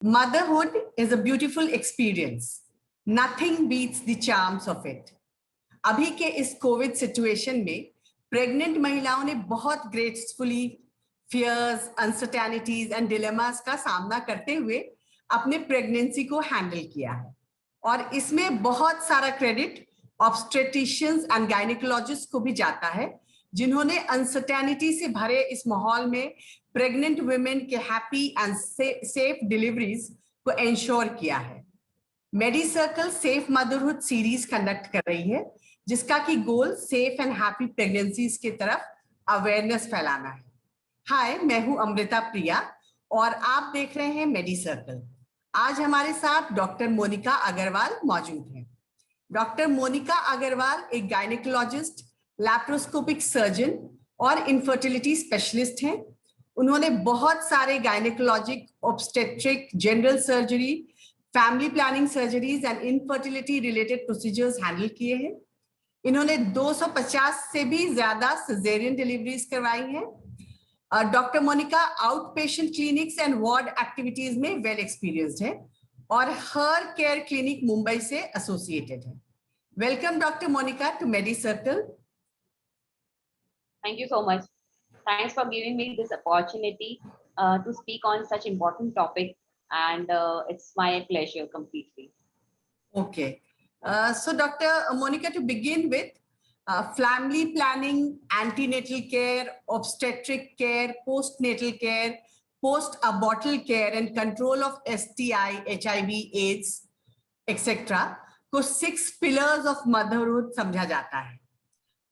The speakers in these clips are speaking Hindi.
Motherhood is a beautiful experience. Nothing beats the charms of it. अभी के इस कोविड सिचुएशन में प्रेग्नेंट महिलाओं ने बहुत gracefully fears, uncertainties and dilemmas का सामना करते हुए अपने प्रेगनेंसी को हैंडल किया है, और इसमें बहुत सारा क्रेडिट ऑब्स्टेट्रिशियंस एंड गायनेकोलॉजिस्ट को भी जाता है, जिन्होंने अनसर्टेनिटी से भरे इस माहौल में प्रेग्नेंट वुमेन के हैप्पी एंड सेफ डिलीवरीज को इंश्योर किया है। Medicircle safe motherhood series conduct कर रही है, जिसका की goal safe and happy pregnancies की तरफ अवेयरनेस फैलाना है। हाय, मैं हूं अमृता प्रिया और आप देख रहे हैं मेडी सर्कल। आज हमारे साथ डॉक्टर मोनिका अग्रवाल मौजूद हैं। डॉक्टर मोनिका अग्रवाल एक गायनेकोलॉजिस्ट, लैप्रोस्कोपिक सर्जन और इनफर्टिलिटी स्पेशलिस्ट हैं। उन्होंने बहुत सारे gynaecologic, obstetric, general surgery, family planning surgeries and infertility related procedures handle किए हैं। इन्होंने 250 से भी ज्यादा सिजेरियन डिलीवरीज करवाई हैं। Doctor Monika out patient clinics and ward activities में वेल एक्सपीरियंस्ड है और हर केयर क्लिनिक मुंबई से एसोसिएटेड है। Welcome doctor Monika to medi circle. Thank you so much. Thanks for giving me this opportunity to speak on such important topic, and it's my pleasure completely. Okay. So Dr. Monica, to begin with, family planning, antenatal care, obstetric care, postnatal care, post-abortal care and control of STI, HIV, AIDS, etc. को 6 pillars of motherhood समझा जाता है।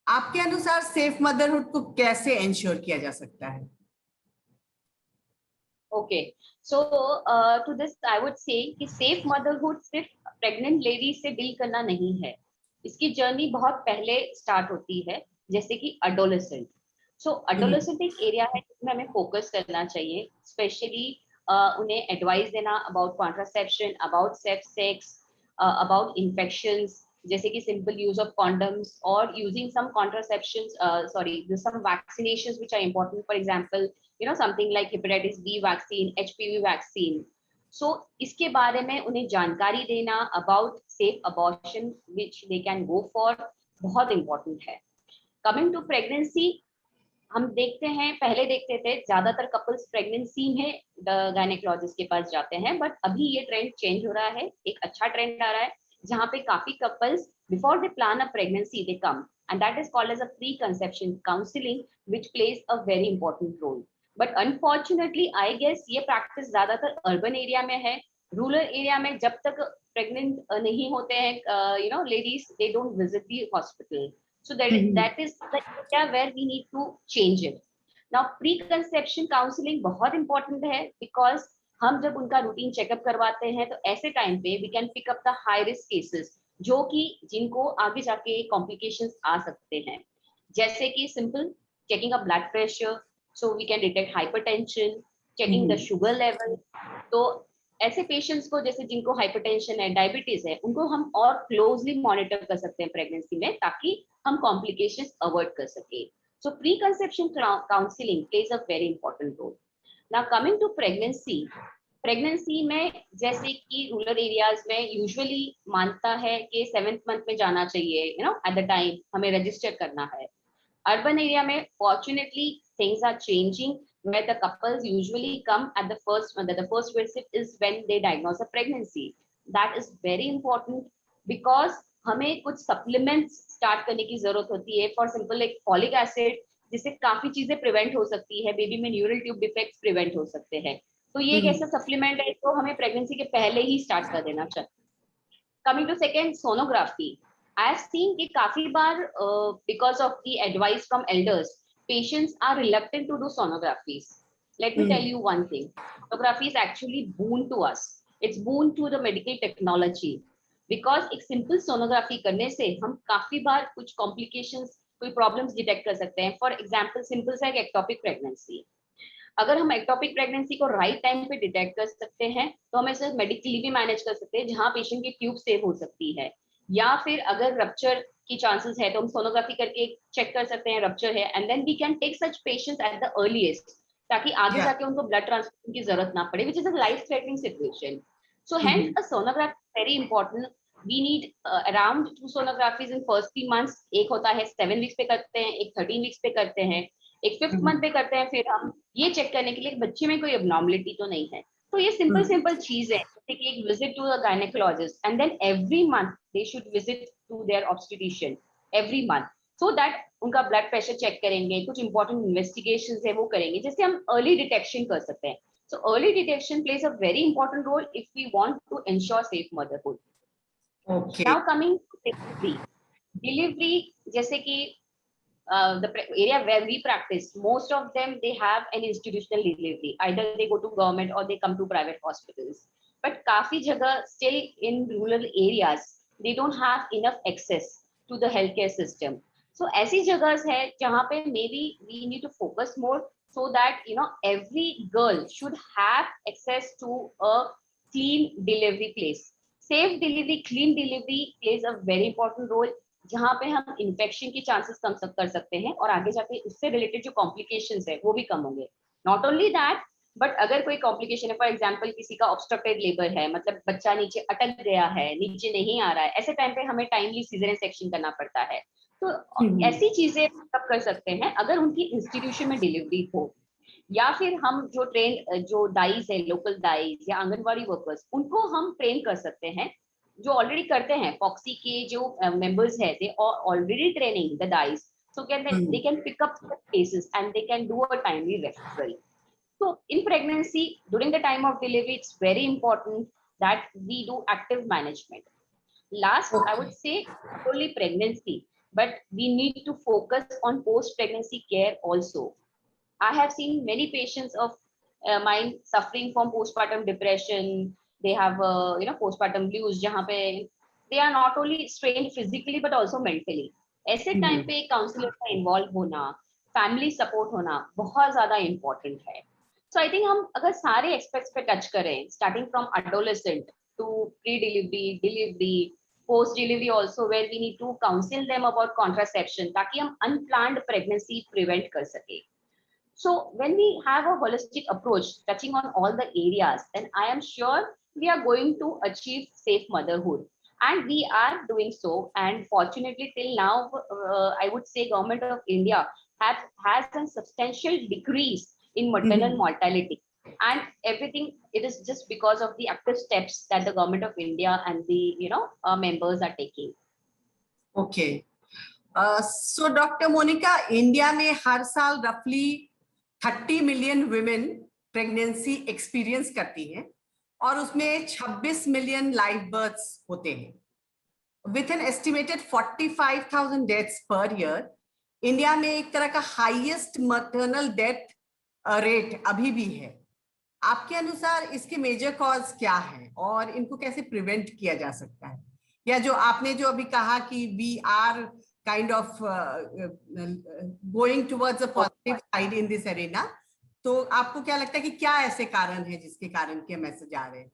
आपके अनुसार सेफ मदरहुड को कैसे इंश्योर किया जा सकता है? Okay, so to this I would say कि सेफ मदरहुड सिर्फ प्रेग्नेंट लेडीज से डील करना नहीं है। इसकी जर्नी बहुत पहले स्टार्ट होती है, जैसे कि अडोलेसेंट। सो अडोलेसेंट एक एरिया है जिसमें हमें फोकस करना चाहिए, स्पेशली उन्हें एडवाइस देना about contraception, about sex, about infections, जैसे कि सिंपल यूज ऑफ कॉन्डम्स और using some contraceptions, some vaccinations which are important, for example something like hepatitis B vaccine, HPV vaccine. So इसके बारे में उन्हें जानकारी देना about safe abortion which they can go for बहुत इंपॉर्टेंट है। कमिंग टू प्रेगनेंसी, हम देखते हैं, पहले देखते थे ज्यादातर कपल्स प्रेगनेंसी में गायनेकोलॉजिस्ट के पास जाते हैं, बट अभी ये ट्रेंड चेंज हो रहा है। एक अच्छा ट्रेंड आ रहा है जहाँ पे काफी couples before they plan a pregnancy they come, and that is called as a pre conception counselling which plays a very important role. But unfortunately I guess ये प्रैक्टिस ज्यादातर अर्बन एरिया में है। रूरल एरिया में जब तक प्रेग्नेंट नहीं होते हैं ladies, they don't visit the hospital. So that is the area where we need to change it. Now pre-conception counseling बहुत important है, because हम जब उनका रूटीन चेकअप करवाते हैं तो ऐसे टाइम पे we can pick up the high risk cases जो कि जिनको आगे जाके complications आ सकते हैं, जैसे कि simple checking of blood pressure, so we can detect hypertension, checking the sugar level। तो ऐसे पेशेंट्स को, जैसे जिनको हाइपरटेंशन है, डायबिटीज है, उनको हम और क्लोजली मॉनिटर कर सकते हैं प्रेगनेंसी में, ताकि हम कॉम्प्लिकेशंस अवॉइड कर सके। So pre conception counselling plays a very important role. Now coming to pregnancy में, जैसे कि रूरल एरियाज में यूजुअली मानता है कि 7th मंथ में जाना चाहिए, एट द टाइम हमें रजिस्टर करना है। अर्बन एरिया में fortunately things are changing, where the couples usually come at the first visit is when they diagnose a pregnancy. That is very important, because हमें कुछ supplements start करने की जरूरत होती है। For example, like folic acid, जिससे काफी चीजें प्रिवेंट हो सकती है, बेबी में न्यूरल ट्यूब डिफेक्ट्स प्रिवेंट हो सकते हैं। तो ये एक ऐसा सप्लीमेंट है तो हमें प्रेगनेंसी के पहले ही स्टार्ट कर देना चाहिए। Coming to second, sonography. I have seen कि काफी बार because of the advice from elders, patients are reluctant to do sonographies. Let me tell you one thing. Sonography is actually boon to us. It's boon to the medical technology, because एक simple sonography करने से हम काफी बार कुछ complications, कोई problems detect कर सकते हैं। For example, simple सा एक ectopic pregnancy। अगर हम ectopic pregnancy को right time पे detect कर सकते हैं तो हम इसे medically भी manage कर सकते हैं, जहाँ patient की tube save हो सकती है। या फिर अगर rupture की चांसेस है तो हम सोनोग्राफी करके चेक कर सकते हैं रप्चर है, and then we can take such patients at the earliest, ताकि आगे जाके उनको ब्लड ट्रांसफ्यूजन की जरूरत ना पड़े, which is a life threatening situation. So hence a sonography is very important. We need around 2 sonographies in first 3 months. एक होता है 7 weeks पे करते हैं, एक 13 weeks पे करते हैं, एक 5th month पे करते हैं, फिर हम ये चेक करने के लिए बच्चे में कोई abnormality तो नहीं है. तो ये सिंपल चीज है, जैसे कि एक visit to a gynaecologist and then every month they should visit to their obstetrician every month, so that उनका ब्लड प्रेशर चेक करेंगे, कुछ इंपॉर्टेंट इन्वेस्टिगेशंस है वो करेंगे, जिससे हम अर्ली डिटेक्शन कर सकते हैं. So early detection plays a very important role if we want to ensure safe motherhood. Okay. Now coming to delivery, जैसे कि the area where we practice, most of them they have an institutional delivery. Either they go to government or they come to private hospitals. But काफी जगह still in rural areas they don't have enough access to the healthcare system. So ऐसी जगह है जहाँ पे maybe we need to focus more, so that every girl should have access to a clean delivery place. Safe delivery, clean delivery plays a very important role, जहाँ पे हम इन्फेक्शन की चांसेस कम कर सकते हैं और आगे जाके उससे रिलेटेड जो कॉम्प्लिकेशंस है वो भी कम होंगे. नॉट ओनली दैट, बट अगर कोई कॉम्प्लिकेशन है, फॉर एग्जांपल किसी का ऑब्स्ट्रक्टेड लेबर है, मतलब बच्चा नीचे अटक गया है, नीचे नहीं आ रहा है, ऐसे टाइम पे हमें टाइमली सीजरियन सेक्शन करना पड़ता है. तो ऐसी चीजें सब कर सकते हैं अगर उनकी इंस्टीट्यूशन में डिलीवरी हो, या फिर हम जो ट्रेन जो दाइज है, लोकल दाइज या आंगनवाड़ी वर्कर्स, उनको हम ट्रेन कर सकते हैं, जो ऑलरेडी करते हैं. फॉक्सी के जो मेंबर्स है, they are already training the dais, so they can pick up cases and they can do a timely referral. So in pregnancy, during the time of delivery, it's very important that we do active management. Last, I would say not only pregnancy, but we need to focus on post-pregnancy care also. I have seen many patients of mine suffering from postpartum depression. They have, postpartum blues, जहाँ पे they are not only strained physically but also mentally. ऐसे टाइम पे काउंसलर का इन्वॉल्व होना, फैमिली सपोर्ट होना बहुत ज्यादा इम्पोर्टेंट है. So I think हम अगर सारे एस्पेक्ट्स पे टच करें, starting from adolescent to pre-delivery, delivery, post-delivery also, where we need to counsel them about contraception, ताकि हम unplanned pregnancy prevent कर सके. So when we have a holistic approach touching on all the areas, then I am sure we are going to achieve safe motherhood. And we are doing so. And fortunately, till now, I would say Government of India has a substantial decrease in maternal mortality. And everything, it is just because of the active steps that the Government of India and the members are taking. Okay. So Dr. Monica, India में हर साल roughly 30 million women pregnancy experience करती हैं और उसमें 26 million live births होते हैं. With an estimated 45,000 deaths per year, India में एक तरह का highest maternal death रेट अभी भी है. आपके अनुसार इसके मेजर कॉज क्या है और इनको कैसे प्रिवेंट किया जा सकता है? या जो आपने जो अभी कहा कि we are kind of going towards a positive side in this arena, तो आपको क्या लगता है कि क्या ऐसे कारण है जिसके कारण के मैसेज आ रहे हैं?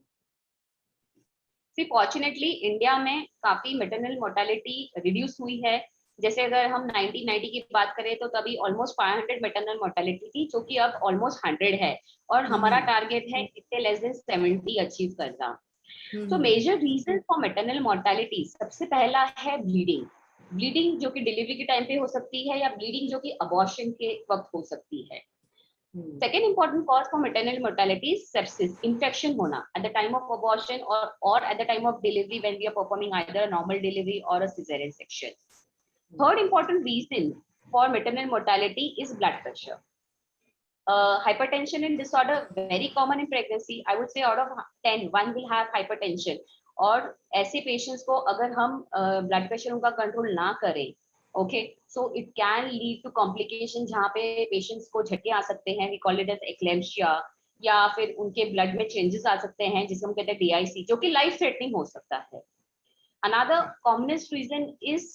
फॉर्चुनेटली इंडिया में काफी मैटरनल मोर्टेलिटी रिड्यूस हुई है. जैसे अगर हम 1990 की बात करें तो तभी ऑलमोस्ट 500 मैटरनल मोर्टेलिटी थी, जो कि अब ऑलमोस्ट 100 है, और हमारा टारगेट है इससे लेस देन 70 अचीव करना. तो major reason for maternal mortality, सबसे पहला है ब्लीडिंग. ब्लीडिंग जो कि डिलीवरी के टाइम पे हो सकती है, या ब्लीडिंग जो कि अबॉर्शन के वक्त हो सकती है. Second important cause for maternal mortality is sepsis, infection होना at the time of abortion or at the time of delivery when we are performing either a normal delivery or a cesarean section. Third important reason for maternal mortality is blood pressure. Hypertension and disorder very common in pregnancy. I would say out of 10, one will have hypertension. और ऐसे patients को अगर हम blood pressure उनका control ना करें, okay, so it can lead to complication जहाँ पे patients को झटके आ सकते हैं, we call it as eclampsia, या फिर उनके blood में changes आ सकते हैं जिसे हम कहते हैं DIC, जो कि life threatening हो सकता है. Another commonest reason is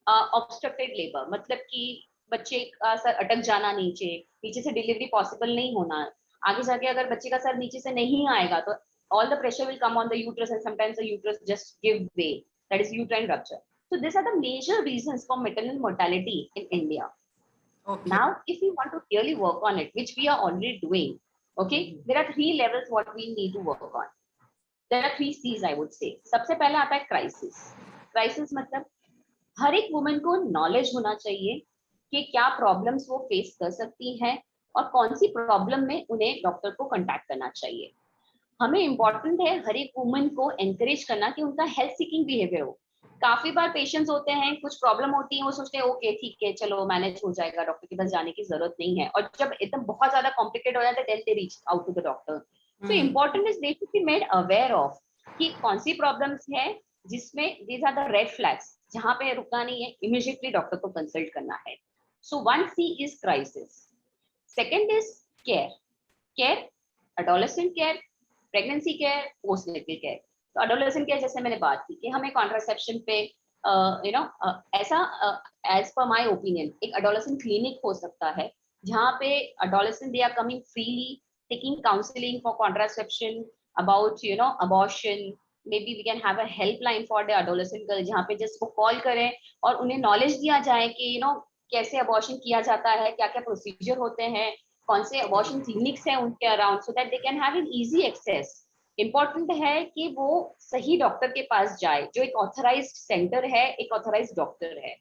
obstructed labor, मतलब कि बच्चे का सर अटक जाना, नीचे से डिलीवरी पॉसिबल नहीं होना. आगे जाके अगर बच्चे का सर नीचे से नहीं आएगा तो all the pressure will come on the uterus and sometimes the uterus just give way, that is uterine rupture. So these are the major reasons for maternal mortality in India. Okay. Now, if we want to really work on it, which we are already doing, okay, there are 3 levels what we need to work on. There are 3 C's, I would say. सबसे पहला आता है crisis. Crisis मतलब हर एक वुमन को नॉलेज होना चाहिए कि क्या प्रॉब्लम्स वो फेस कर सकती हैं और कौन सी प्रॉब्लम में उन्हें डॉक्टर को कांटेक्ट करना चाहिए. हमें इम्पोर्टेंट है हर एक वुमन को एनकरेज करना कि उनका हेल्थ सीकिंग बिहेवियर हो. काफी बार पेशेंट्स होते हैं, कुछ प्रॉब्लम होती है, वो सोचते हैं ओके ठीक है चलो मैनेज हो जाएगा, डॉक्टर के पास जाने की जरूरत नहीं है, और जब एकदम बहुत ज्यादा कॉम्प्लिकेट हो जाता है then they reach out to the doctor. So important is they should be made aware of कि कौन सी प्रॉब्लम्स है जिसमें these are the red flags, जहां पे रुकना नहीं है, इमीडिएटली डॉक्टर को कंसल्ट करना है. सो 1C is crisis. Second is care. Care, adolescent care, pregnancy care, postnatal care. तो एडोलेसेंट केयर जैसे मैंने बात की कि हमें कॉन्ट्रासेप्शन पे ऐसा एज पर माय ओपिनियन एक एडोलेसेंट क्लिनिक हो सकता है जहाँ पे adolescent they are coming freely taking counselling for contraception about abortion. maybe we can have a helpline for the adolescent girl जहाँ पे जस्ट वो कॉल करें और उन्हें नॉलेज दिया जाए कि कैसे अबॉर्शन किया जाता है, क्या क्या प्रोसीजर होते हैं, कौन से अबॉर्शन क्लिनिक्स हैं उनके around, so that they can have an easy access. Important है कि वो सही डॉक्टर के पास जाए जो एक ऑथराइज्ड सेंटर है, एक ऑथराइज्ड डॉक्टर है.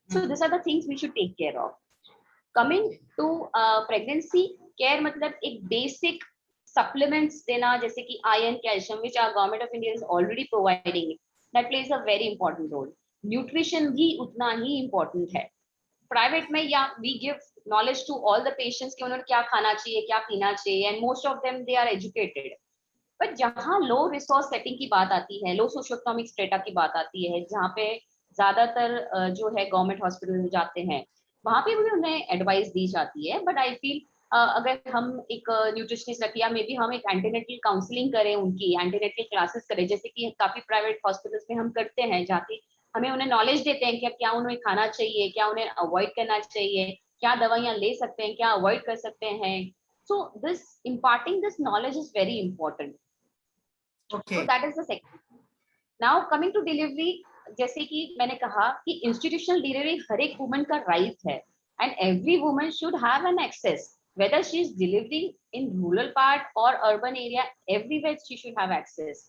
So this are the things we should take care of. Coming to pregnancy care मतलब एक बेसिक सप्लीमेंट्स देना जैसे कि iron, calcium, which our government of India is already providing. That plays a very important role. Nutrition भी उतना ही इम्पोर्टेंट है. प्राइवेट में या we give knowledge to all the patients कि उन्हें क्या खाना चाहिए, क्या पीना चाहिए, and most of them they are educated. But जहाँ लो रिसोर्स सेटिंग की बात आती है, लो सोशियो इकोनॉमिक स्टेटा की बात आती है, जहाँ पे ज्यादातर जो है गवर्नमेंट हॉस्पिटल में जाते हैं, वहाँ पे भी उन्हें एडवाइस दी जाती है. बट आई फील अगर हम एक न्यूट्रिशनिस्ट रखें या मे बी हम एक एंटीनेटल काउंसलिंग करें, उनकी एंटीनेटल क्लासेस करें, जैसे कि काफी प्राइवेट हॉस्पिटल्स में हम करते हैं, जाके हमें उन्हें नॉलेज देते हैं कि क्या उन्हें खाना चाहिए, क्या उन्हें अवॉइड करना चाहिए, क्या दवाइयाँ ले सकते हैं, क्या अवॉइड कर सकते हैं. So this imparting this knowledge is very important. Okay. So that is the second. Now coming to delivery, जैसे कि मैंने कहा कि institutional delivery हर एक woman का right है, and every woman should have an access, whether she is delivering in rural part or urban area, everywhere she should have access.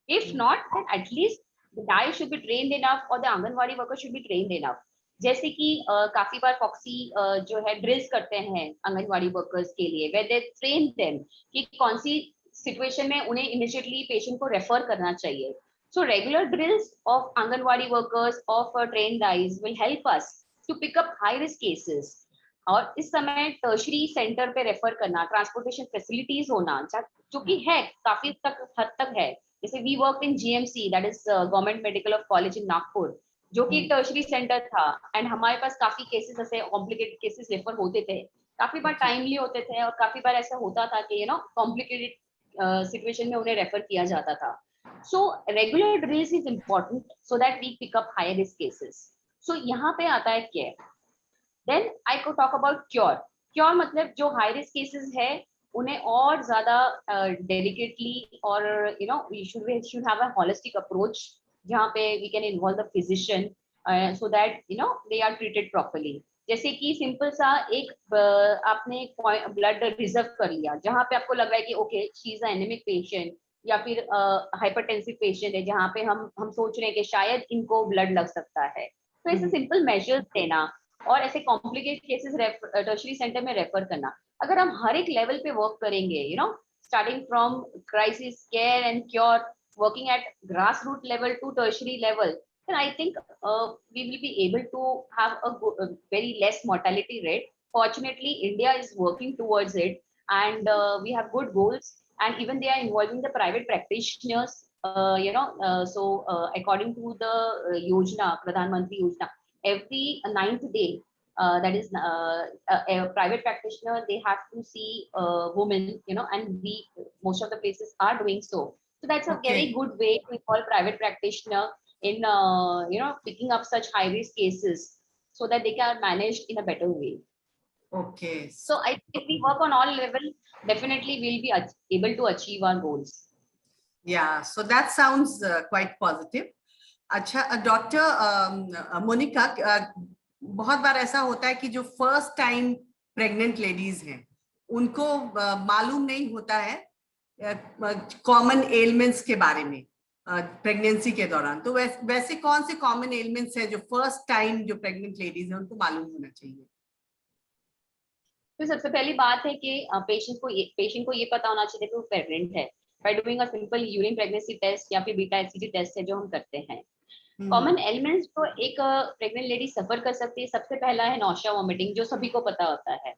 If not, then at least the DAI should be trained enough or the anganwadi worker should be trained enough. जैसे कि काफी बार फॉक्सी जो है ड्रिल्स करते हैं आंगनवाड़ी वर्कर्स के लिए, where they train them कि कौन सी सिचुएशन में उन्हें इमीडिएटली पेशेंट को रेफर करना चाहिए. So regular drills of Anganwadi workers of trained DAIs will help us to pick up high risk cases. और इस समय टर्शरी सेंटर पे रेफर करना, ट्रांसपोर्टेशन फैसिलिटीज होना जो कि है काफी हद तक है. जैसे we work in GMC, that is government medical of college in Nagpur, जो कि टर्शरी सेंटर था, एंड हमारे पास काफी केसेस ऐसे कॉम्प्लिकेटेड केसेस रेफर होते थे, काफी बार टाइमली होते थे, और काफी बार ऐसा होता था कि कॉम्प्लिकेटेड सिचुएशन में उन्हें रेफर किया जाता था. So regular drills is important so that we pick up high risk cases. So यहाँ पे आता है care. Then I could talk about cure. Cure मतलब जो high risk cases है उन्हें और ज़्यादा delicately और we should have a holistic approach जहाँ पे we can involve the physician so that they are treated properly. जैसे कि सिंपल सा एक आपने ब्लड रिजर्व कर लिया जहाँ पे आपको लग रहा है कि okay she is anaemic patient या फिर हाइपरटेंसिव पेशेंट है जहाँ पे हम सोच रहे हैं कि शायद इनको ब्लड लग सकता है, तो ऐसे सिंपल मेजर्स देना और ऐसे कॉम्प्लिकेटेड केसेस टर्शरी सेंटर में रेफर करना. अगर हम हर एक लेवल पे वर्क करेंगे, starting from crisis care and cure, working at grass root level to tertiary level, then I think we will be able to have a very less mortality rate. Fortunately, India is working towards it, and we have good goals, and even they are involving the private practitioners. So according to the Yojana, Pradhan Mantri Yojana, every 9th day, that is a private practitioner, they have to see women, and most of the places are doing so. So that's a very good way to involve private practitioner in picking up such high risk cases so that they can manage in a better way. Okay. So I think if we work on all levels, definitely we'll be able to achieve our goals. Yeah, so that sounds quite positive. Acha, Dr. Monica, बहुत बार ऐसा होता है कि जो फर्स्ट टाइम प्रेग्नेंट लेडीज हैं उनको मालूम नहीं होता है कॉमन एलिमेंट्स के बारे में प्रेगनेंसी के दौरान। तो वैसे कौन से कॉमन एलिमेंट्स हैं जो फर्स्ट टाइम जो प्रेग्नेंट लेडीज हैं उनको मालूम होना चाहिए? तो सबसे पहली बात है कि पेशेंट को ये पता होना चाहिए कि वो प्रेग्नेंट है, by doing a simple urine pregnancy test या फिर बीटा एचसीजी टेस्ट है जो हम करते हैं। कॉमन एलिमेंट्स जो एक प्रेग्नेंट लेडी सफर कर सकती है, सबसे पहला है नौशिया वॉमिटिंग, जो सभी को पता होता है।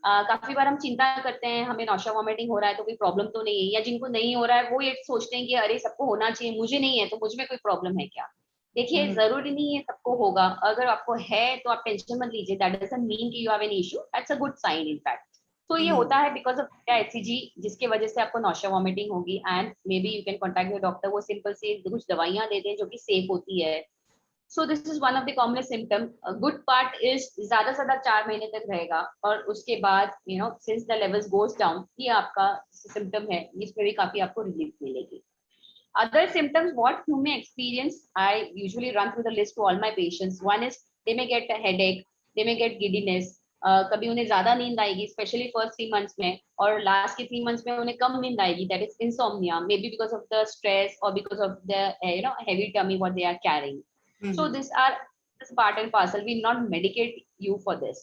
काफी बार हम चिंता करते हैं हमें नौशिया वॉमिटिंग हो रहा है तो कोई प्रॉब्लम तो नहीं है, या जिनको नहीं हो रहा है वो ये सोचते हैं कि अरे सबको होना चाहिए, मुझे नहीं है तो मुझ में कोई प्रॉब्लम है क्या। देखिए जरूरी नहीं है सबको होगा, अगर आपको है तो आप टेंशन मत लीजिए, दैट डजंट मीन कि you have an issue, that's a good sign in fact. तो ये होता है बिकॉज ऑफ एचसीजी, जिसकी वजह से आपको नौशिया वॉमिटिंग होगी, and may be you can contact your doctor, वो सिंपल सी कुछ दवाइयां देते हैं जो कि सेफ होती है। So this is one of the commonest symptom. Good part is ज्यादा से ज्यादा 4 महीने तक रहेगा, और उसके बाद you know since the levels goes down, ये आपका सिम्टम है, इसमें भी काफी आपको रिलीफ मिलेगी। Other symptoms what you may experience, I usually run through the list to all my patients. One is they may get a headache, they may get giddiness, कभी उन्हें ज्यादा नींद आएगी स्पेशली फर्स्ट 3 मंथ्स में, और लास्ट के 3 मंथ्स में उन्हें कम नींद आएगी, that is insomnia, maybe because of the stress और because of the heavy tummy what they are carrying. So these are this part and parcel. We not medicate you for this.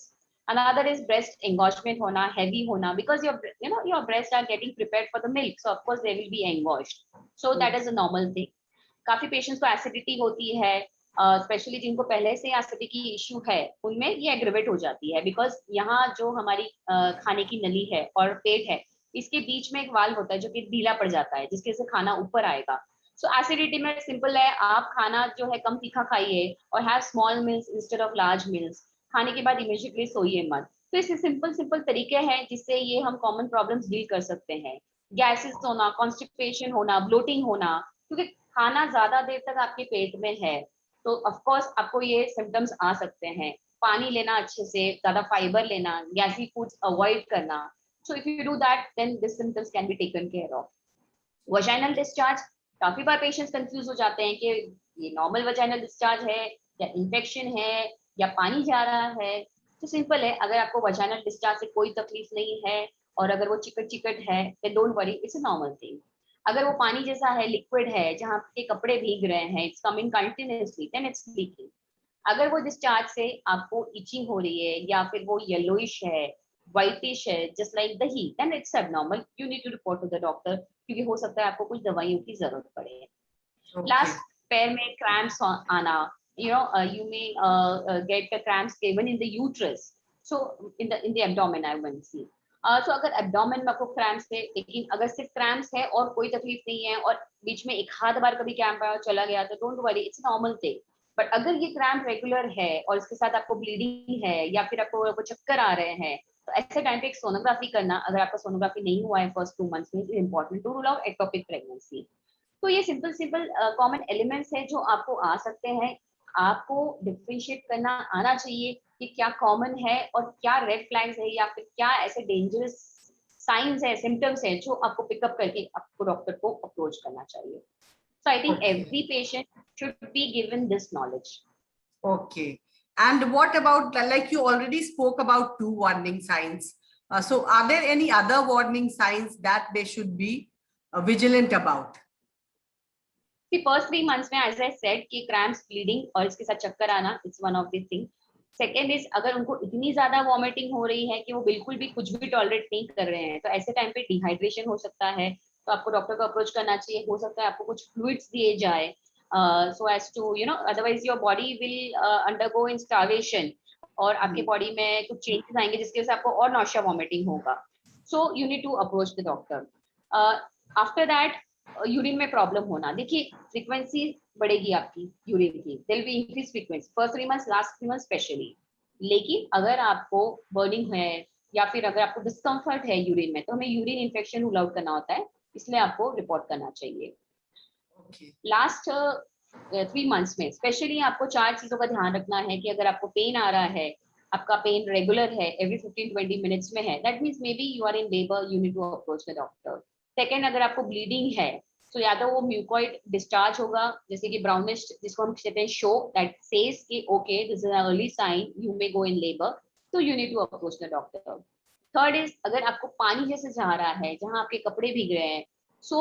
Another is breast engorgement hona, heavy hona, because your breasts are getting prepared for the milk, so of course they will be engorged. So that is a normal thing. काफी पेशेंट्स को एसिडिटी होती है, स्पेशली जिनको पहले से एसिडिटी इश्यू है उनमें ये एग्रेवेट हो जाती है, बिकॉज यहाँ जो हमारी खाने की नली है और पेट है, इसके बीच में एक वाल्व होता है जो कि ढीला पड़ जाता है, जिसके से खाना ऊपर आएगा। सो एसिडिटी में सिंपल है, आप खाना जो है कम तीखा खाइए और have small meals instead of large meals. खाने के बाद इमीडिएटली सोइए मत। तो इससे सिंपल सिंपल तरीके हैं जिससे ये हम कॉमन प्रॉब्लम्स डील कर सकते हैं। गैसेस होना, कॉन्स्टिपेशन होना, ब्लोटिंग होना, क्योंकि खाना ज्यादा देर तक आपके पेट में है तो ऑफ कोर्स आपको ये सिम्टम्स आ सकते हैं। पानी लेना अच्छे से, ज्यादा फाइबर लेना, गैसी फूड्स अवॉइड करना। So if you do that then this symptoms can be taken care of. Vaginal discharge, काफी बार पेशेंट्स कंफ्यूज हो जाते हैं कि ये नॉर्मल वजाइनल डिस्चार्ज है या इन्फेक्शन है या पानी जा रहा है। तो सिंपल है, अगर आपको वजाइनल डिस्चार्ज से कोई तकलीफ नहीं है और अगर वो चिकट चिकट है तो don't worry, it's a normal thing. अगर वो पानी जैसा है, लिक्विड है, जहाँ के कपड़े भीग रहे हैं, it's coming continuously, then it's leaking. अगर वो डिस्चार्ज से आपको इचिंग हो रही है या फिर वो येलोइश है, व्हाइटिश है, just like dahi, then it's abnormal, you need to report to the doctor, क्योंकि हो सकता है आपको कुछ दवाइयों की जरूरत पड़े। लास्ट, पैर में क्रैम्प्स आना, you may get the cramps even in the uterus, so in the abdomen I will see. So अगर एब्डोमेन में आपको क्रैम्प्स है, लेकिन अगर सिर्फ क्रैम्प्स है और कोई तकलीफ नहीं है और बीच में एक आध बार कभी क्रैम्प आया चला गया तो don't worry, it's normal thing. But अगर ये क्रैम्प रेगुलर है और इसके साथ आपको ब्लीडिंग है या फिर आपको चक्कर आ रहे हैं, तो ऐसे टाइम पे एक सोनोग्राफी करना, अगर आपका सोनोग्राफी नहीं हुआ है फर्स्ट 2 मंथ्स में, is important to rule out ectopic pregnancy. तो ये सिंपल सिंपल कॉमन एलिमेंट्स है जो आपको आ सकते हैं। आपको डिफरेंशिएट करना आना चाहिए कि क्या कॉमन है और क्या रेड फ्लैग्स है या फिर क्या ऐसे डेंजरस साइंस है, सिम्टम्स है जो आपको पिकअप करके आपको डॉक्टर को अप्रोच करना चाहिए। So I think every patient should be given this knowledge. Okay. And what about, like you already spoke about 2 warning signs. So are there any other warning signs that they should be vigilant about? The first 3 months में as I said कि cramps, bleeding और इसके साथ चक्कर आना, it's one of the thing. Second is अगर उनको इतनी ज्यादा वॉमिटिंग हो रही है कि वो बिल्कुल भी कुछ भी टॉलरेट नहीं कर रहे हैं, तो ऐसे टाइम पे डिहाइड्रेशन हो सकता है, तो आपको डॉक्टर को अप्रोच करना चाहिए। हो सकता है आपको कुछ फ्लूइड्स दिए जाए so as to otherwise your body will undergo in starvation और आपके बॉडी में कुछ चेंजेस आएंगे जिसकी वजह से आपको और नौशिया वॉमिटिंग होगा। So you need to approach the doctor. After that urine में प्रॉब्लम होना, देखिए फ्रीक्वेंसी बढ़ेगी आपकी यूरिन की, there will be increase frequency first 3 months, last 3 months specially. लेकिन अगर आपको बर्निंग है या फिर अगर आपको डिस्कम्फर्ट है यूरिन में, तो हमें यूरिन इन्फेक्शन रूल आउट करना होता है, इसलिए आपको रिपोर्ट करना चाहिए। लास्ट 3 मंथ्स में स्पेशली आपको 4 चीजों का ध्यान रखना है कि अगर आपको पेन आ रहा है, आपका पेन रेगुलर है, एवरी 15-20 मिनट्स में है, that means maybe you are in labour, you need to approach the doctor. Second, अगर आपको ब्लीडिंग है, सो या तो वो म्यूकोइड डिस्चार्ज होगा, जैसे कि ब्राउनिश, जिसको हम कहते हैं शो, दैट सेज कि okay this is an early sign, you may go in labour, तो you need to approach the doctor. Third is, अगर आपको पानी जैसे जा रहा है जहां आपके कपड़े भीग रहे हैं, so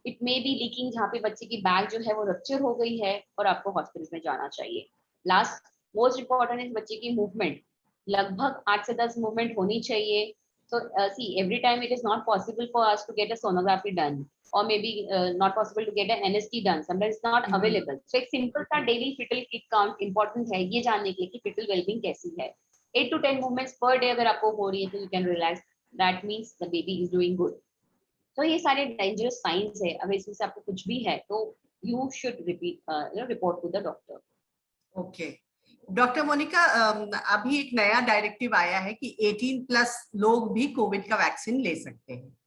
it may be leaking, जहाँ पे बच्चे की बैग जो है वो रप्चर हो गई है और आपको हॉस्पिटल में जाना चाहिए। लास्ट मोस्ट इंपॉर्टेंट इज बच्चे की मूवमेंट, लगभग 8 से 10 मूवमेंट होनी चाहिए। So see, every time it is not possible for us to get a sonography done, or maybe not possible to get an NST done. Sometimes it's not available. So एक simple सा daily fetal kick count important है ये जानने के लिए कि fetal well-being कैसी है। 8 to 10 movements per day अगर आपको हो रही है तो you can relax. That means the baby is doing good. तो ये सारे dangerous signs है, अगर इसमें से आपको कुछ भी है तो you should report to the doctor. Okay. Doctor Monika, अभी एक नया डायरेक्टिव आया है कि 18+ लोग भी कोविड का वैक्सीन ले सकते हैं,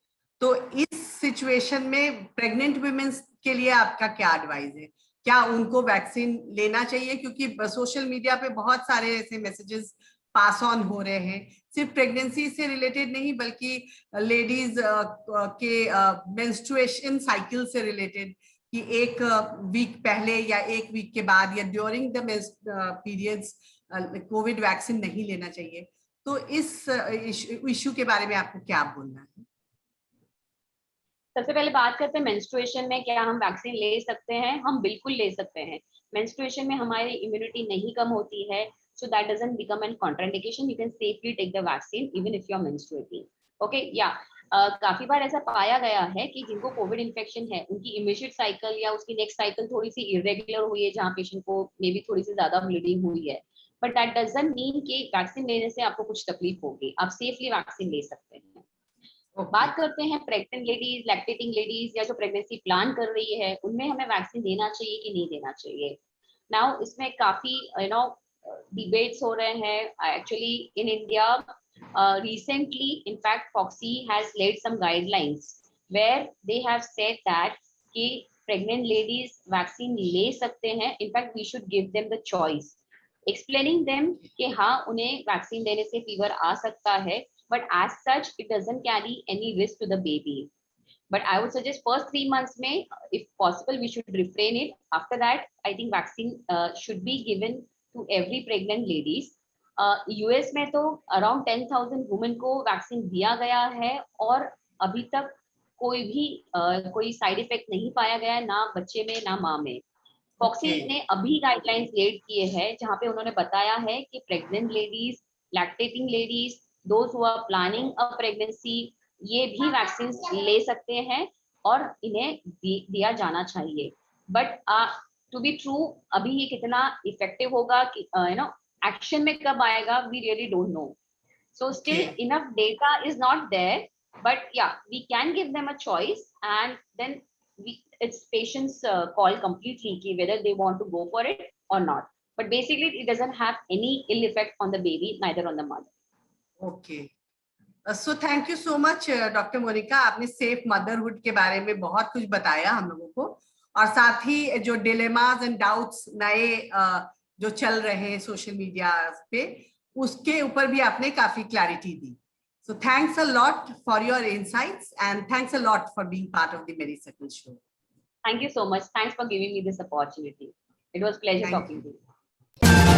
तो इस सिचुएशन में प्रेग्नेंट वुमेन्स के लिए आपका क्या एडवाइस है? क्या उनको वैक्सीन लेना चाहिए? क्योंकि सोशल मीडिया पे बहुत सारे ऐसे मैसेजेस पास ऑन हो रहे हैं, सिर्फ प्रेगनेंसी से रिलेटेड नहीं बल्कि लेडीज के मेंस्ट्रुएशन साइकिल से रिलेटेड, कि एक वीक पहले या एक वीक के बाद या during the periods Covid vaccine नहीं लेना चाहिए। तो इस इश्यू के बारे में आपको क्या बोलना है? सबसे पहले बात करते हैं मेंस्ट्रुएशन में क्या हम वैक्सीन ले सकते हैं? हम बिल्कुल ले सकते हैं। मेंस्ट्रुएशन में हमारी इम्यूनिटी नहीं कम होती है, so that doesn't become an contraindication. You can safely take the vaccine even if you are menstruating. Okay, yeah. काफी बार ऐसा पाया गया है कि जिनको कोविड इन्फेक्शन है उनकी इमीडिएट साइकिल या उसकी नेक्स्ट साइकिल थोड़ी सी इरेगुलर हुई है, जहाँ पेशेंट को मे बी थोड़ी सी ज्यादा ब्लीडिंग हुई है, बट दैट डजंट मीन कि वैक्सीन लेने से आपको कुछ तकलीफ होगी। आप सेफली वैक्सीन ले सकते हैं। बात करते हैं प्रेग्नेंट लेडीज, लैक्टेटिंग लेडीज या जो प्रेगनेंसी प्लान कर रही है, उनमें हमें वैक्सीन देना चाहिए कि नहीं देना चाहिए। नाउ इसमें काफी डिबेट्स हो रहे हैं। Actually in India recently, in fact, FOXI has laid some guidelines where they have said that कि pregnant ladies vaccine ले सकते हैं। In fact, we should give them the choice, explaining them कि हाँ उन्हें vaccine लेने से fever आ सकता है, but as such it doesn't carry any risk to the baby. But I would suggest first 3 months में, if possible, we should refrain it. After that, I think vaccine should be given to every pregnant ladies. US में तो अराउंड 10,000 वुमेन को वैक्सीन दिया गया है और अभी तक कोई साइड इफेक्ट नहीं पाया गया है, ना बच्चे में ना माँ में। फॉक्सी ने अभी गाइडलाइंस लेड किए हैं जहाँ पे उन्होंने बताया है कि pregnant ladies, lactating ladies, those who are planning a pregnancy, ये भी वैक्सीन ले सकते हैं और इन्हें दिया जाना चाहिए। बट टू बी ट्रू, अभी ये कितना इफेक्टिव होगा कि एक्शन में कब आएगा, we really don't know. So still enough data is not there, but yeah, we can give them a choice and then it's patient's call completely whether they want to go for it or not. But basically it doesn't have any ill effect on the baby, neither on the mother. Okay. So thank you so much doctor Monika, आपने सेफ मदरहुड के बारे में बहुत कुछ बताया हम लोगों को, और साथ ही जो डिलेमास एंड डाउट्स नए जो चल रहे हैं सोशल मीडिया पे, उसके ऊपर भी आपने काफी clarity the. So thanks a lot for your insights and thanks a lot for being part of the Medicircle show. Thank you so much. Thanks for giving me this opportunity. It was pleasure talking to you.